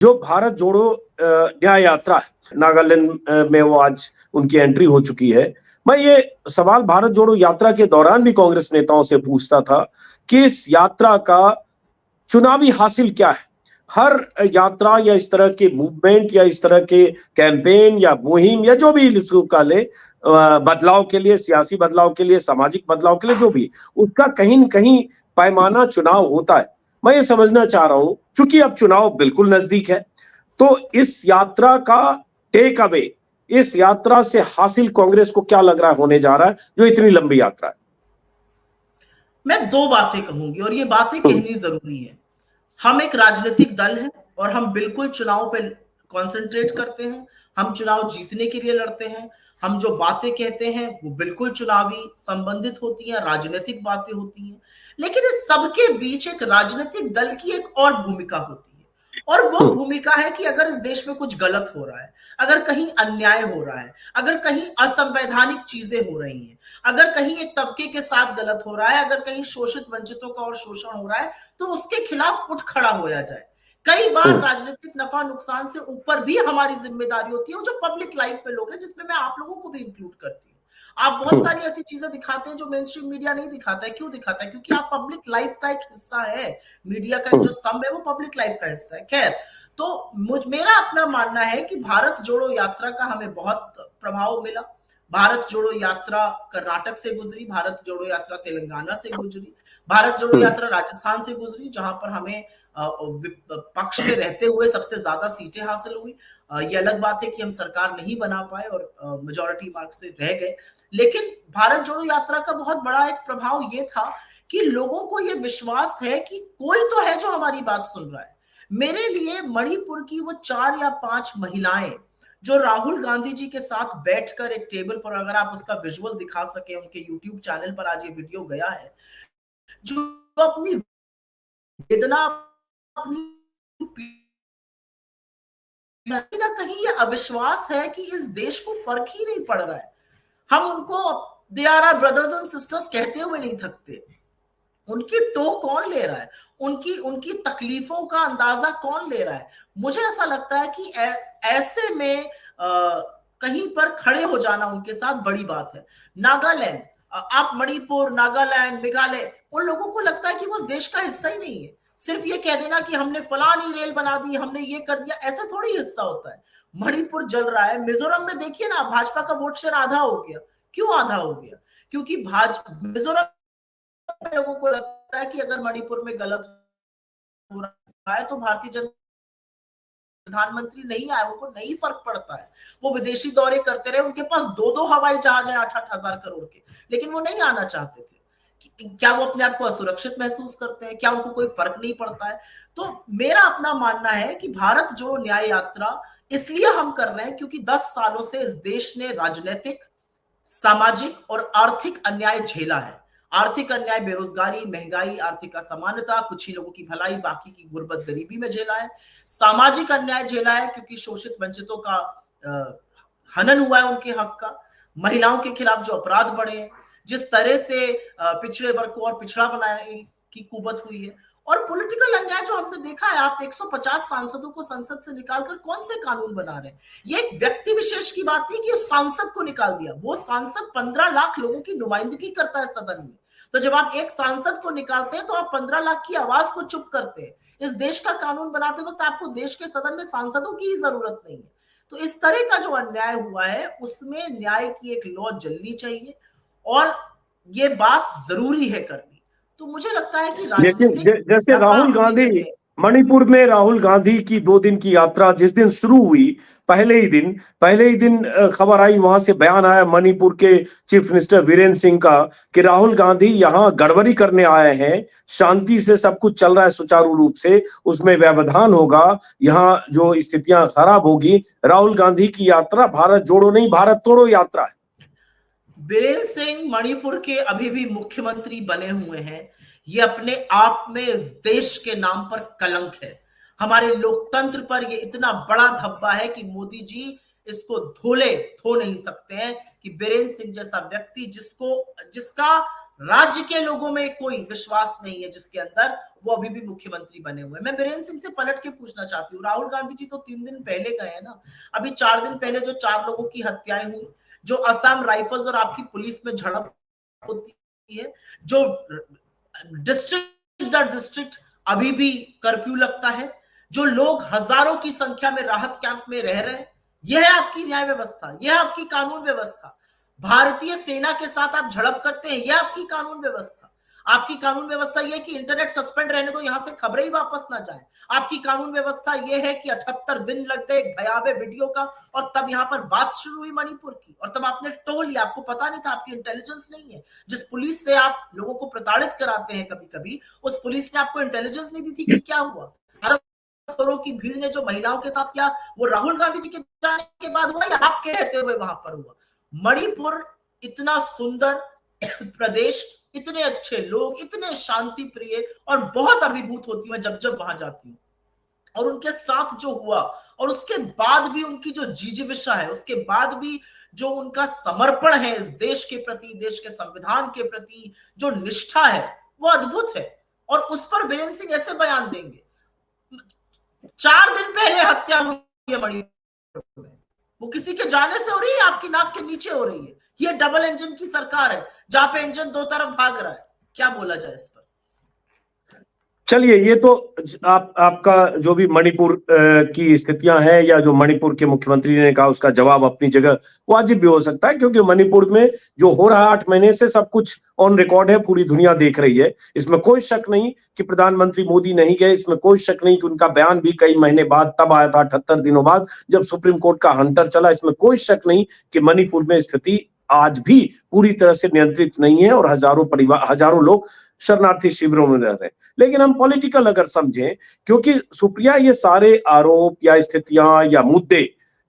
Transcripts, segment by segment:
जो भारत जोड़ो न्याय यात्रा है, नागालैंड में वो आज उनकी एंट्री हो चुकी है। मैं ये सवाल भारत जोड़ो यात्रा के दौरान भी कांग्रेस नेताओं से पूछता था कि इस यात्रा का चुनावी हासिल क्या है। हर यात्रा या इस तरह के मूवमेंट या इस तरह के कैंपेन या मुहिम या जो भी इसको कह ले, बदलाव के लिए, सियासी बदलाव के लिए, सामाजिक बदलाव के लिए, जो भी, उसका कहीं न कहीं पैमाना चुनाव होता है। मैं ये समझना चाह रहा हूं, चूंकि अब चुनाव बिल्कुल नजदीक है, तो इस यात्रा का टेक अवे, इस यात्रा से हासिल कांग्रेस को क्या लग रहा है होने जा रहा है, जो इतनी लंबी यात्रा है? मैं दो बातें कहूंगी और ये बातें कहनी जरूरी है। हम एक राजनीतिक दल हैं और हम बिल्कुल चुनाव पे कंसंट्रेट करते हैं। हम चुनाव जीतने के लिए लड़ते हैं। हम जो बातें कहते हैं वो बिल्कुल चुनावी संबंधित होती हैं, राजनीतिक बातें होती हैं। लेकिन इस सबके बीच एक राजनीतिक दल की एक और भूमिका होती है, और वो भूमिका है कि अगर इस देश में कुछ गलत हो रहा है, अगर कहीं अन्याय हो रहा है, अगर कहीं असंवैधानिक चीजें हो रही हैं, अगर कहीं एक तबके के साथ गलत हो रहा है, अगर कहीं शोषित वंचितों का और शोषण हो रहा है, तो उसके खिलाफ उठ खड़ा होया जाए। कई बार राजनीतिक नफा नुकसान से ऊपर भी हमारी जिम्मेदारी होती है, जो पब्लिक लाइफ पे लोग हैं, जिसमें मैं आप लोगों को भी इंक्लूड करती हूँ। आप बहुत सारी ऐसी चीजें दिखाते हैं जो मेन स्ट्रीम मीडिया नहीं दिखाता है। क्यों दिखाता है? क्योंकि आप पब्लिक लाइफ का एक हिस्सा है। मीडिया का जो स्तंभ है वो पब्लिक लाइफ का हिस्सा है। खैर, तो मेरा अपना मानना है कि भारत जोड़ो यात्रा का हमें बहुत प्रभाव मिला। भारत जोड़ो यात्रा कर्नाटक से गुजरी, भारत जोड़ो यात्रा तेलंगाना से गुजरी, भारत जोड़ो यात्रा राजस्थान से गुजरी, जहां पर हमें पक्ष में रहते हुए सबसे ज्यादा सीटें हासिल हुई। ये अलग बात है कि हम सरकार नहीं बना पाए और मेजॉरिटी मार्क से रह गए। लेकिन भारत जोड़ो यात्रा का बहुत बड़ा एक प्रभाव ये था कि लोगों को ये विश्वास है कि कोई तो है जो हमारी बात सुन रहा है। मेरे लिए मणिपुर की वो 4 या 5 महिलाएं जो राहुल गांधी जी के साथ बैठकर एक टेबल पर, अगर आप उसका विजुअल दिखा सके, उनके यूट्यूब चैनल पर आज ये वीडियो गया है, जो अपनी वेदना, अपनी कहीं ना कहीं ये अविश्वास है कि इस देश को फर्क ही नहीं पड़ रहा है। हम उनको they are our brothers and sisters कहते हुए नहीं थकते। उनकी टो कौन ले रहा है? उनकी उनकी तकलीफों का अंदाजा कौन ले रहा है? मुझे ऐसा लगता है कि ऐसे में कहीं पर खड़े हो जाना उनके साथ बड़ी बात है। नागालैंड, आप मणिपुर, नागालैंड, मेघालय, उन लोगों को लगता है कि वो उस देश का हिस्सा ही नहीं है। सिर्फ ये कह देना कि हमने फलानी रेल बना दी, हमने ये कर दिया, ऐसे थोड़ी हिस्सा होता है। मणिपुर जल रहा है। मिजोरम में देखिए ना, भाजपा का वोट शेयर आधा हो गया। क्यों आधा हो गया? क्योंकि मिजोरम लोगों को लगता है कि अगर मणिपुर में गलत हो रहा है तो भारतीय जनता प्रधानमंत्री नहीं आए, उनको नहीं फर्क पड़ता है। वो विदेशी दौरे करते रहे, उनके पास 2-2 हवाई जहाज है 8-8 हजार करोड़ के, लेकिन वो नहीं आना चाहते थे। क्या वो अपने आप को असुरक्षित महसूस करते हैं? क्या उनको कोई फर्क नहीं पड़ता है? तो मेरा अपना मानना है कि भारत जो न्याय यात्रा इसलिए हम कर रहे हैं क्योंकि 10 सालों से इस देश ने राजनीतिक, सामाजिक और आर्थिक अन्याय झेला है। आर्थिक अन्याय, बेरोजगारी, महंगाई, आर्थिक असमानता, कुछ ही लोगों की भलाई, बाकी की गुर्बत, गरीबी में झेला है। सामाजिक अन्याय झेला है क्योंकि शोषित वंचितों का हनन हुआ है, उनके हक का। महिलाओं के खिलाफ जो अपराध बढ़े हैं, जिस तरह से पिछड़े वर्ग को और पिछड़ा बनाने की कुबत हुई है, और पॉलिटिकल अन्याय जो हमने देखा है। आप 150 सांसदों को संसद से निकालकर कौन से कानून बना रहे हैं? ये एक व्यक्ति विशेष की बात नहीं कि उस सांसद को निकाल दिया। वो सांसद 15 लाख लोगों की नुमाइंदगी करता है सदन में। तो जब आप एक सांसद को निकालते हैं तो आप 15 लाख की आवाज को चुप करते हैं। इस देश का कानून बनाते वक्त आपको देश के सदन में सांसदों की ही जरूरत नहीं है। तो इस तरह का जो अन्याय हुआ है उसमें न्याय की एक लौ जलनी चाहिए, और ये बात जरूरी है करनी। तो मुझे लगता है कि लेकिन राजनीतिक जैसे नफा राहुल अपनी गांधी, जगह। मणिपुर में राहुल गांधी की 2 दिन की यात्रा जिस दिन शुरू हुई, पहले ही दिन खबर आई, वहां से बयान आया मणिपुर के चीफ मिनिस्टर वीरेंद्र सिंह का कि राहुल गांधी यहाँ गड़बड़ी करने आए हैं, शांति से सब कुछ चल रहा है सुचारू रूप से, उसमें व्यवधान होगा, यहाँ जो स्थितियां खराब होगी। राहुल गांधी की यात्रा भारत जोड़ो नहीं, भारत तोड़ो यात्रा है। बीरेन सिंह मणिपुर के अभी भी मुख्यमंत्री बने हुए हैं। ये अपने आप में इस देश के नाम पर कलंक है। हमारे लोकतंत्र पर ये इतना बड़ा धब्बा है कि मोदी जी इसको धो नहीं सकते हैं कि बीरेन सिंह जैसा व्यक्ति जिसका राज्य के लोगों में कोई विश्वास नहीं है जिसके अंदर वो अभी भी मुख्यमंत्री बने हुए हैं। मैं बीरेन्द्र सिंह से पलट के पूछना चाहती हूँ, राहुल गांधी जी तो 3 दिन पहले गए हैं ना, अभी 4 दिन पहले जो 4 लोगों की हत्याएं हुई, जो असम राइफल्स और आपकी पुलिस में झड़प होती है, जो डिस्ट्रिक्ट दर डिस्ट्रिक्ट अभी भी कर्फ्यू लगता है, जो लोग हजारों की संख्या में राहत कैंप में रह रहे हैं, यह है आपकी न्याय व्यवस्था, यह आपकी कानून व्यवस्था। भारतीय सेना के साथ आप झड़प करते हैं, यह आपकी कानून व्यवस्था। आपकी कानून व्यवस्था यह कि इंटरनेट सस्पेंड रहने दो, यहां से खबरें ही वापस ना जाए। आपकी कानून व्यवस्था यह है कि 78 दिन लग गए एक भयावह वीडियो का, और तब यहां पर बात शुरू हुई मणिपुर की, और तब आपने टोल लिया, आपको पता नहीं था, आपकी इंटेलिजेंस नहीं है। जिस पुलिस से आप लोगों को प्रताड़ित कराते हैं कभी कभी, उस पुलिस ने आपको इंटेलिजेंस नहीं दी थी कि क्या हुआ। करोड़ों की भीड़ ने जो महिलाओं के साथ किया, वो राहुल गांधी जी के जाने के बाद हुआ या आपके रहते हुए वहां पर हुआ। मणिपुर इतना सुंदर प्रदेश, इतने अच्छे लोग, इतने शांति प्रिय, और बहुत अभिभूत होती हूं जब जब वहां जाती हूँ। और उनके साथ जो हुआ, और उसके बाद भी उनकी जो जिजीविषा है, उसके बाद भी जो उनका समर्पण है इस देश के प्रति, देश के संविधान के प्रति जो निष्ठा है, वो अद्भुत है। और उस पर बीरेन्द्र सिंह ऐसे बयान देंगे। 4 दिन पहले हत्या हुई है मणिपुर में, वो किसी के जाने से हो रही है, आपकी नाक के नीचे हो रही है। ये डबल इंजन की सरकार है जहां पे इंजन 2 तरफ भाग रहा है। क्या बोला जाए इस पर? चलिए, ये तो आपका जो भी मणिपुर की स्थितियां हैं, या जो मणिपुर के मुख्यमंत्री ने कहा, उसका जवाब अपनी जगह वाजिब भी हो सकता है, क्योंकि मणिपुर में जो हो रहा है 8 महीने से सब कुछ ऑन रिकॉर्ड है, पूरी दुनिया देख रही है। इसमें कोई शक नहीं कि प्रधानमंत्री मोदी नहीं गए, इसमें कोई शक नहीं कि उनका बयान भी कई महीने बाद तब आया था, 78 दिनों बाद, जब सुप्रीम कोर्ट का हंटर चला। इसमें कोई शक नहीं कि मणिपुर में स्थिति आज भी पूरी तरह से नियंत्रित नहीं है, और हजारों लोग शरणार्थी शिविरों में रह रहे हैं। लेकिन हम पॉलिटिकल अगर समझें, क्योंकि सुप्रिया, ये सारे आरोप या स्थितियां या मुद्दे,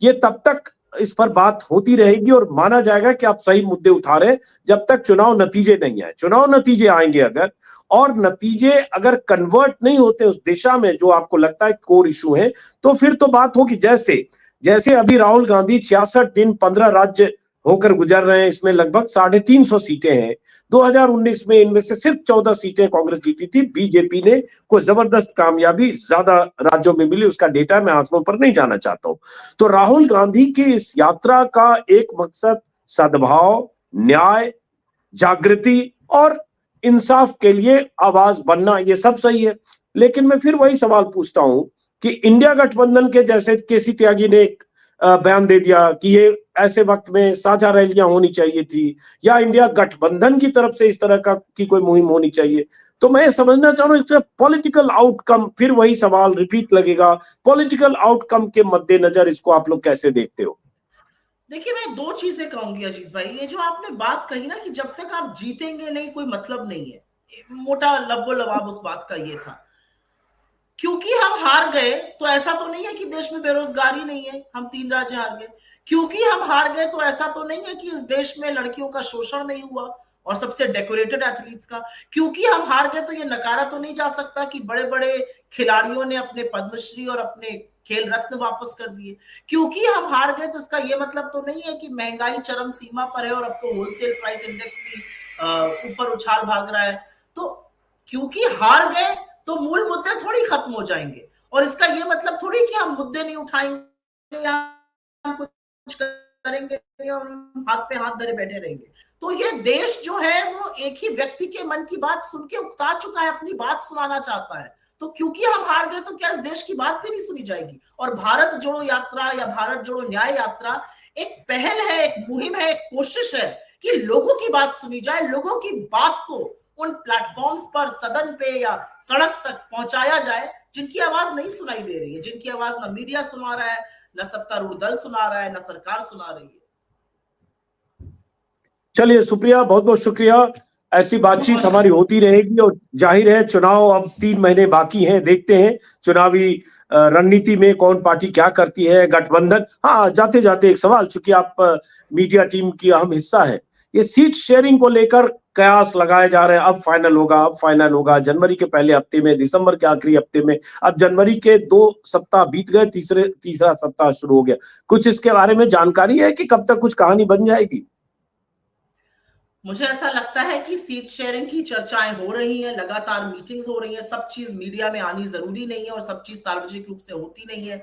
ये तब तक इस पर बात होती रहेगी और माना जाएगा कि आप सही मुद्दे उठा रहे हैं, जब तक चुनाव नतीजे नहीं आए। चुनाव नतीजे आएंगे अगर, और नतीजे अगर कन्वर्ट नहीं होते उस दिशा में जो आपको लगता है कोर इशू है, तो फिर तो बात होगी जैसे अभी राहुल गांधी 66 दिन 15 राज्य होकर गुजर रहे हैं, इसमें लगभग 350 सीटें हैं। 2019 में इनमें से सिर्फ 14 सीटें कांग्रेस जीती थी। बीजेपी ने कोई जबरदस्त कामयाबी ज्यादा राज्यों में मिली, उसका डेटा मैं आंकड़ों पर नहीं जाना चाहता हूं। तो राहुल गांधी की इस यात्रा का एक मकसद सद्भाव, न्याय, जागृति और इंसाफ के लिए आवाज बनना, ये सब सही है। लेकिन मैं फिर वही सवाल पूछता हूं कि इंडिया गठबंधन के जैसे केसी त्यागी ने एक बयान दे दिया कि ये ऐसे वक्त में साझा रैलियां होनी चाहिए थी, या इंडिया गठबंधन की तरफ से इस तरह की कोई मुहिम होनी चाहिए। तो मैं समझना चाह रहा हूँ, पॉलिटिकल आउटकम, फिर वही सवाल रिपीट लगेगा, पॉलिटिकल आउटकम के मद्देनजर इसको आप लोग कैसे देखते हो? देखिए, मैं 2 चीजें कहूंगी अजीत भाई। ये जो आपने बात कही ना कि जब तक आप जीतेंगे नहीं कोई मतलब नहीं है, मोटा लब्बो लबाब उस बात का ये था। क्योंकि हम हार गए तो ऐसा तो नहीं है कि देश में बेरोजगारी नहीं है, हम 3 राज्य हार गए। क्योंकि हम हार गए तो ऐसा तो नहीं है कि इस देश में लड़कियों का शोषण नहीं हुआ, और सबसे डेकोरेटेड एथलीट्स का। क्योंकि हम हार गए तो ये नकारा तो नहीं जा सकता कि बड़े बड़े खिलाड़ियों ने अपने पद्मश्री और अपने खेल रत्न वापस कर दिए। क्योंकि हम हार गए तो इसका ये मतलब तो नहीं है कि महंगाई चरम सीमा पर है और अब तो होलसेल प्राइस इंडेक्स भी ऊपर उछाल भाग रहा है। तो क्योंकि हार गए तो मूल मुद्दे थोड़ी खत्म हो जाएंगे, और इसका ये मतलब थोड़ी कि हम मुद्दे नहीं उठाएंगे या हम कुछ करेंगे नहीं, हम हाथ पे हाथ धरे बैठे रहेंगे। तो ये देश जो है वो एक ही व्यक्ति के मन की बात सुन के उकता चुका है, अपनी बात सुनाना चाहता है। तो क्योंकि हम हार गए तो क्या इस देश की बात भी नहीं सुनी जाएगी? और भारत जोड़ो यात्रा या भारत जोड़ो न्याय यात्रा एक पहल है, एक मुहिम है, एक कोशिश है कि लोगों की बात सुनी जाए, लोगों की बात को उन प्लेटफॉर्म्स पर, सदन पे या सड़क तक पहुंचाया जाए जिनकी आवाज नहीं सुनाई दे रही है, जिनकी आवाज ना मीडिया सुना रहा है, ना सत्तारूढ़ दल सुना रहा है, ना सरकार सुना रही है। चलिए सुप्रिया, बहुत बहुत शुक्रिया। ऐसी बातचीत हमारी होती रहेगी, और जाहिर है चुनाव अब 3 महीने बाकी हैं, देखते हैं चुनावी रणनीति में कौन पार्टी क्या करती है, गठबंधन। हाँ, जाते जाते एक सवाल, चूंकि आप मीडिया टीम की अहम हिस्सा है, ये सीट शेयरिंग को लेकर कयास लगाए जा रहे हैं, अब फाइनल होगा जनवरी के पहले हफ्ते में, दिसंबर के आखिरी हफ्ते में। अब जनवरी के 2 सप्ताह बीत गए, तीसरा सप्ताह शुरू हो गया। कुछ इसके बारे में जानकारी है कि कब तक कुछ कहानी बन जाएगी? मुझे ऐसा लगता है कि सीट शेयरिंग की चर्चाएं हो रही हैं, लगातार मीटिंग्स हो रही हैं, सब चीज मीडिया में आनी जरूरी नहीं है और सब चीज सार्वजनिक रूप से होती नहीं है।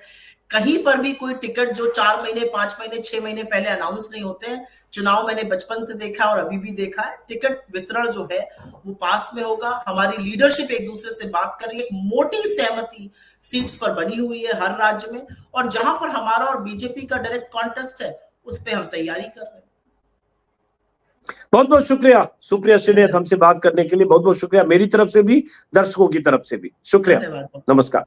कहीं पर भी कोई टिकट जो 4 महीने, 5 महीने, 6 महीने पहले अनाउंस नहीं होते हैं। चुनाव मैंने बचपन से देखा और अभी भी देखा है, टिकट वितरण जो है वो पास में होगा। हमारी लीडरशिप एक दूसरे से बात कर रही है, एक मोटी सहमति सीट्स पर बनी हुई है हर राज्य में, और जहां पर हमारा और बीजेपी का डायरेक्ट कॉन्टेस्ट है उस पर हम तैयारी कर रहे हैं। बहुत बहुत शुक्रिया सुप्रिया श्रीनेत, हमसे बात करने के लिए बहुत बहुत शुक्रिया, मेरी तरफ से भी, दर्शकों की तरफ से भी शुक्रिया। धन्यवाद। नमस्कार।